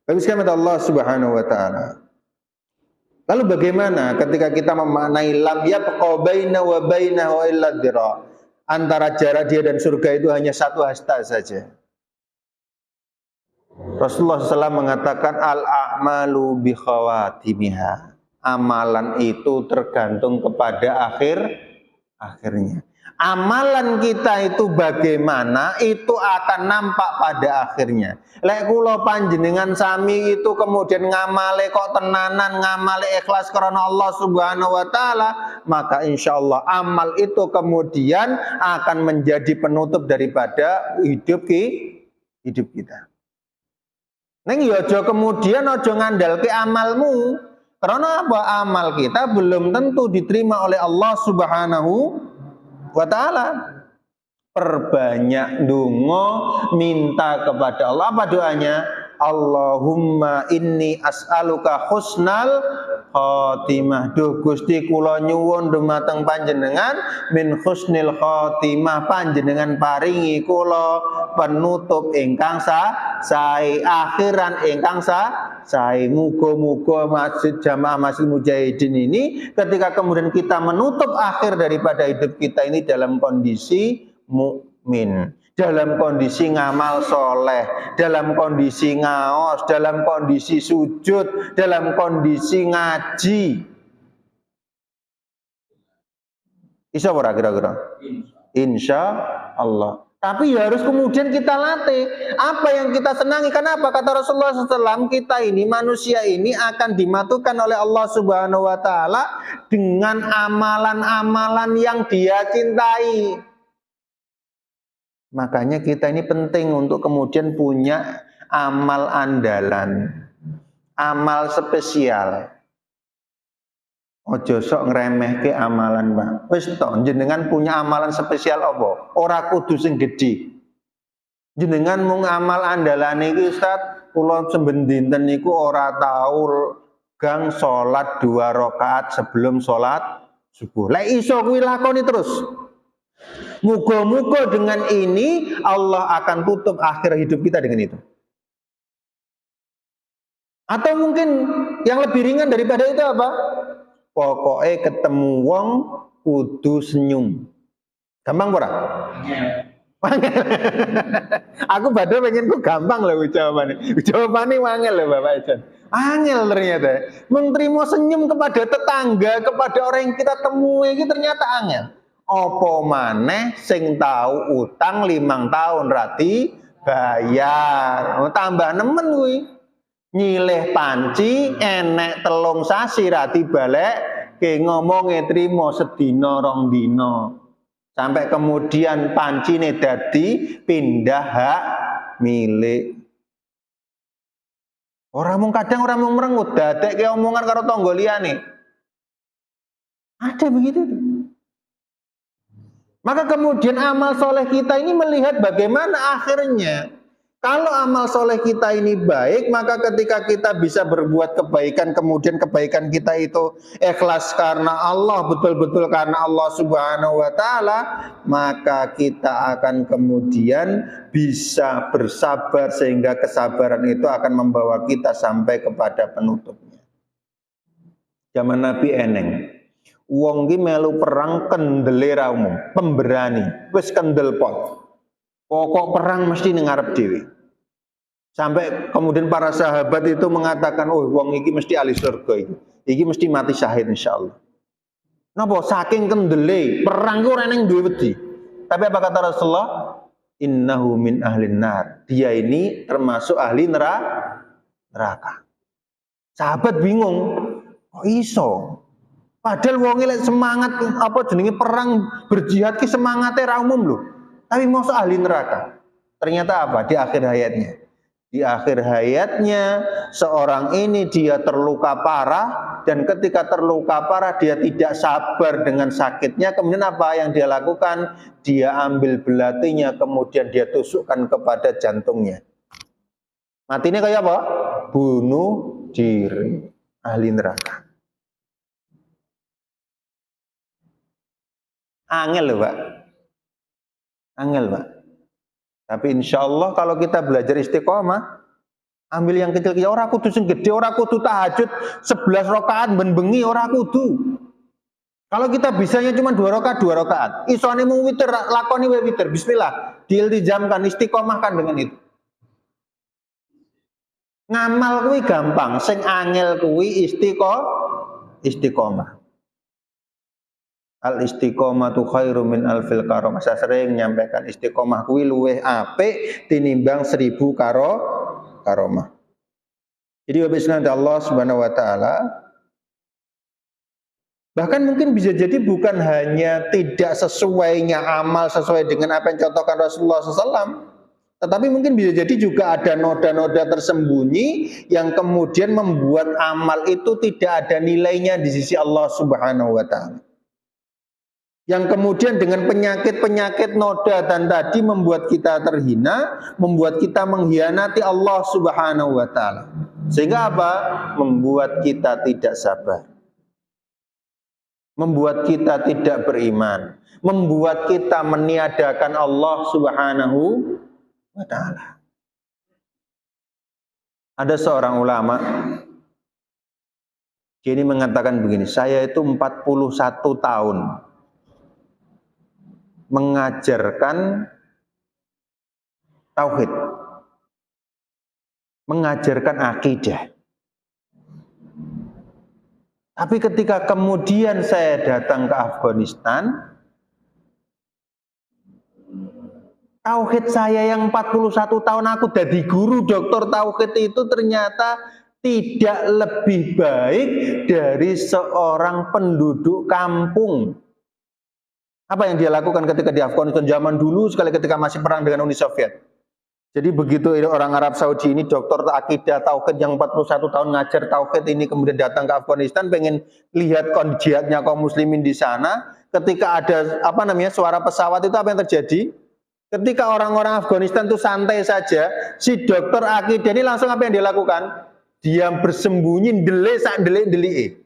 Habiskan kata Allah Subhanahu wa taala. Lalu bagaimana ketika kita memaknai lam yabqa baina wa bainahu illa dzira? Antara jarak dia dan surga itu hanya satu hasta saja. Rasulullah SAW mengatakan al-a'malu bi khawatimiha. Amalan itu tergantung kepada akhirnya. Amalan kita itu bagaimana itu akan nampak pada akhirnya. Lek kula panjenengan sami itu kemudian ngamale kok tenanan, ngamale ikhlas karena Allah Subhanahu wa taala, maka insyaallah amal itu kemudian akan menjadi penutup daripada hidup kita. Neng yo aja kemudian aja ngandalke amalmu. Karena apa? Amal kita belum tentu diterima oleh Allah Subhanahu wa ta'ala. Perbanyak donga, minta kepada Allah. Apa doanya? Allahumma inni as'aluka husnal khotimah. Duh Gusti kula nyuwun dumateng panjenengan min husnil khotimah, panjenengan paringi kula penutup ingkang sae, akhiran ingkang sae. Muga-muga masjid Jamaah Masjid Mujahidin ini ketika kemudian kita menutup akhir daripada hidup kita ini dalam kondisi mukmin, dalam kondisi ngamal soleh, dalam kondisi ngaos, dalam kondisi sujud, dalam kondisi ngaji. Bisa ora kira-kira? Insya Allah. Tapi harus kemudian kita latih apa yang kita senangi. Kenapa? Kata Rasulullah SAW, kita ini manusia ini akan dimatukan oleh Allah Subhanahu Wa Taala dengan amalan-amalan yang Dia cintai. Makanya kita ini penting untuk kemudian punya amal andalan, amal spesial. Ojo sok ngremehke amalan, Pak. Wis to, jenengan punya amalan spesial apa? Ora kudu sing gedhe. Jenengan mung amal andalane iki, Ustaz, kula semben dinten niku ora tau gang salat 2 rakaat sebelum salat subuh. Lek iso kuwi lakoni terus. Muga-muga dengan ini Allah akan tutup akhir hidup kita dengan itu. Atau mungkin yang lebih ringan daripada itu apa? Pokoknya ketemu wong kudu senyum. Gampang ora? Aku badhe pengen ku gampang loh jawabannya. Jawabannya wangel loh Bapak Ijan. Angel ternyata. Menerima senyum kepada tetangga, kepada orang yang kita temui ini ternyata angel. Apa maneh sing tahu utang 5 tahun rati bayar. Tambah nemen kuwi. Nyilih panci enek 3 sasi rati balik ke ngomonge trimo sedina 2 dina. Sampai kemudian pancine dadi pindah hak milik. Orang mung kadang orang mung merengut dadekke omongan karo tangga liyane. Ada begitu tuh. Maka kemudian amal soleh kita ini melihat bagaimana akhirnya. Kalau amal soleh kita ini baik, maka ketika kita bisa berbuat kebaikan, kemudian kebaikan kita itu ikhlas karena Allah, betul-betul karena Allah Subhanahu wa Ta'ala, maka kita akan kemudian bisa bersabar sehingga kesabaran itu akan membawa kita sampai kepada penutupnya. Zaman Nabi eneng. Wong ki melu perang kendele ra umum, pemberani, wis kendel pot. Pokok perang mesti ning ngarep dhewe. Sampai kemudian para sahabat itu mengatakan, oh wong iki mesti ahli surga iki. Iki mesti mati syahid insyaallah. Napa saking kendele, perang ku ora ning duwe wedi. Tapi apa kata Rasulullah? Innahu min ahlin nar. Dia ini termasuk ahli neraka. Sahabat bingung, kok iso? Padahal wong lek semangat apa jenenge perang berjihad ki semangate ra umum lho. Tapi masuk ahli neraka. Ternyata apa? Di akhir hayatnya. Di akhir hayatnya seorang ini dia terluka parah dan ketika terluka parah dia tidak sabar dengan sakitnya. Kemudian apa yang dia lakukan? Dia ambil belatinya kemudian dia tusukkan kepada jantungnya. Matinya kayak apa? Bunuh diri. Ahli neraka. Angel loh Pak. Angel Pak. Tapi insya Allah kalau kita belajar istiqomah, Ambil yang kecil-kecil, ora kudu sing gede, ora kudu tahajud 11 rakaat ben bengi, ora kudu. Kalau kita bisanya cuma 2 rakaat, isone mung witir, lakoni wae witir, bismillah, diiltizamkan, istiqomahkan dengan itu. Ngamal kuwi gampang, sing angel kuwi istiqomah. Al istiqomatu khairu min alfil karomah. Saya sering menyampaikan istiqomah kuwi luweh apik tinimbang 1000 karomah. Jadi Bapak sekalian Allah Subhanahu wa taala, bahkan mungkin bisa jadi bukan hanya tidak sesuainya amal sesuai dengan apa yang contohkan Rasulullah SAW, tetapi mungkin bisa jadi juga ada noda-noda tersembunyi yang kemudian membuat amal itu tidak ada nilainya di sisi Allah Subhanahu wa taala. Yang kemudian dengan penyakit-penyakit noda dan tadi membuat kita terhina, membuat kita mengkhianati Allah Subhanahu wa taala. Sehingga apa? Membuat kita tidak sabar. Membuat kita tidak beriman, membuat kita meniadakan Allah Subhanahu wa taala. Ada seorang ulama dia ini mengatakan begini, saya itu 41 tahun mengajarkan tauhid, mengajarkan akidah. Tapi ketika kemudian saya datang ke Afghanistan, tauhid saya yang 41 tahun aku jadi guru doktor tauhid itu ternyata tidak lebih baik dari seorang penduduk kampung. Apa yang dia lakukan ketika di Afghanistan zaman dulu sekali ketika masih perang dengan Uni Soviet. Jadi begitu orang Arab Saudi ini dokter akidah tauhid yang 41 tahun ngajar tauhid ini kemudian datang ke Afghanistan pengen lihat jihadnya kaum muslimin di sana, ketika ada suara pesawat itu apa yang terjadi? Ketika orang-orang Afghanistan itu santai saja, si dokter akidah ini langsung apa yang dia lakukan? Dia bersembunyi ndelik.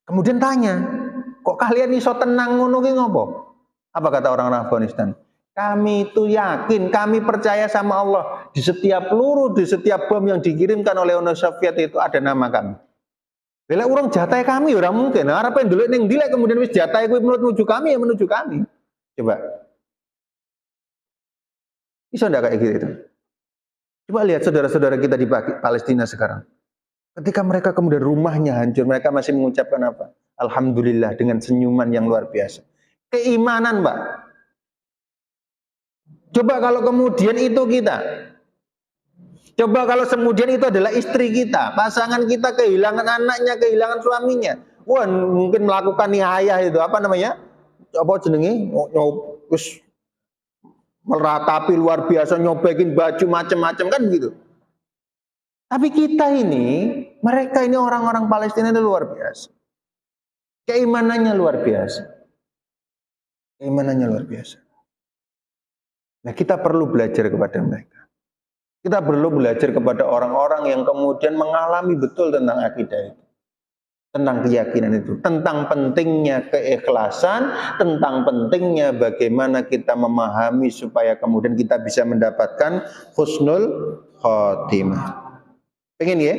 Kemudian tanya, kok kalian iso tenang ngono ki ngopo? Apa kata orang-orang Afghanistan? Kami itu yakin, kami percaya sama Allah. Di setiap peluru, di setiap bom yang dikirimkan oleh Uni Soviet itu ada nama kami. Bila orang jatai kami, orang mungkin. Nah, apa yang dulu ning dilek kemudian wis jatai kuwi menuju kami ya menuju kami. Coba. Bisa enggak kayak gitu? Coba lihat saudara-saudara kita di Palestina sekarang. Ketika mereka kemudian rumahnya hancur, mereka masih mengucapkan apa? Alhamdulillah dengan senyuman yang luar biasa. Keimanan, Pak. Coba kalau kemudian itu kita. Coba kalau kemudian itu adalah istri kita, pasangan kita kehilangan anaknya, kehilangan suaminya. Wah, mungkin melakukan nihayah itu, apa namanya? Apa jenenge? Wis meratapi luar biasa, nyobekin baju macam-macam kan begitu. Tapi kita ini, mereka ini orang-orang Palestina itu luar biasa. Keimanannya luar biasa. Keimanannya luar biasa. Nah, kita perlu belajar kepada mereka. Kita perlu belajar kepada orang-orang yang kemudian mengalami betul tentang akidah itu. Tentang keyakinan itu. Tentang pentingnya keikhlasan. Tentang pentingnya bagaimana kita memahami supaya kemudian kita bisa mendapatkan husnul khotimah. Pengen ya?